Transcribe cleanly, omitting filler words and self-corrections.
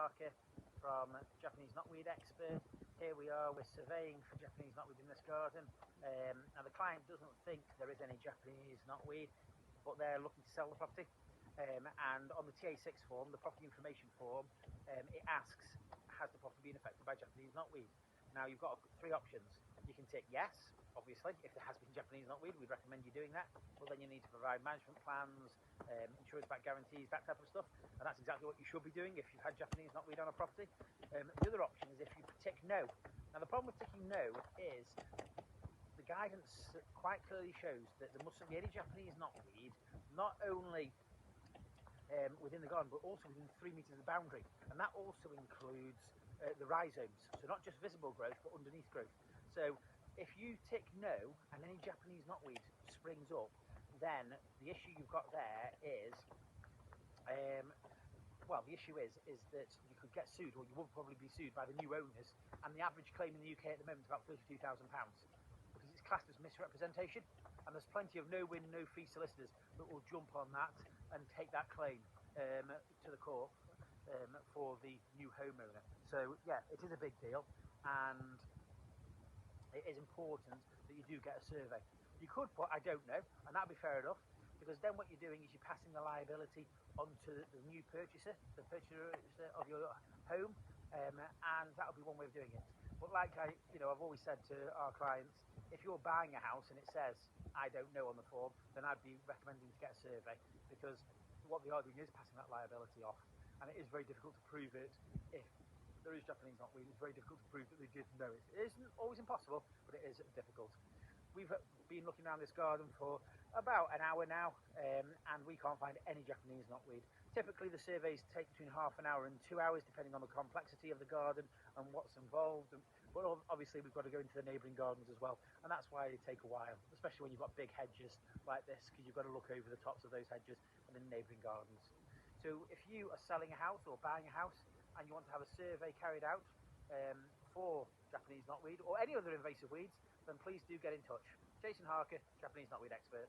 Harker from Japanese Knotweed Expert. Here we are, we're surveying for Japanese knotweed in this garden. Now the client doesn't think there is any Japanese knotweed, but they're looking to sell the property. And on the TA6 form, the property information form, it asks, has the property been affected by Japanese knotweed? Now you've got three options. You can tick yes, obviously, if there has been Japanese knotweed, we'd recommend you doing that. But then you need to provide management plans, insurance-backed guarantees, that type of stuff. And that's exactly what you should be doing if you've had Japanese knotweed on a property. The other option is if you tick no. Now the problem with ticking no is the guidance quite clearly shows that there mustn't be any Japanese knotweed, not only within the garden, but also within 3 metres of the boundary, and that also includes the rhizomes, so not just visible growth but underneath growth. So if you tick no and any Japanese knotweed springs up, then the issue you've got there is the issue is that you could get sued, or you will probably be sued by the new owners, and the average claim in the UK at the moment is about £32,000, because it's classed as misrepresentation, and there's plenty of no-win, no-fee solicitors that will jump on that and take that claim to the court for the new homeowner. So yeah, it is a big deal, and it is important that you do get a survey. You could put I don't know, and that'd be fair enough, because then what you're doing is you're passing the liability onto the new purchaser, the purchaser of your home, and that'll be one way of doing it. But like I've always said to our clients, if you're buying a house and it says I don't know on the form, then I'd be recommending to get a survey, because what they are doing is passing that liability off, and it is very difficult to prove it. If there is Japanese knotweed, it's very difficult to prove that they did know it. It isn't always impossible, but it is difficult. We've been looking around this garden for about an hour now, and we can't find any Japanese knotweed. Typically the surveys take between half an hour and 2 hours, depending on the complexity of the garden and what's involved. But obviously we've got to go into the neighbouring gardens as well, and that's why they take a while, especially when you've got big hedges like this, because you've got to look over the tops of those hedges and the neighbouring gardens. So if you are selling a house or buying a house and you want to have a survey carried out for Japanese knotweed or any other invasive weeds, then please do get in touch. Jason Harker, Japanese Knotweed Expert.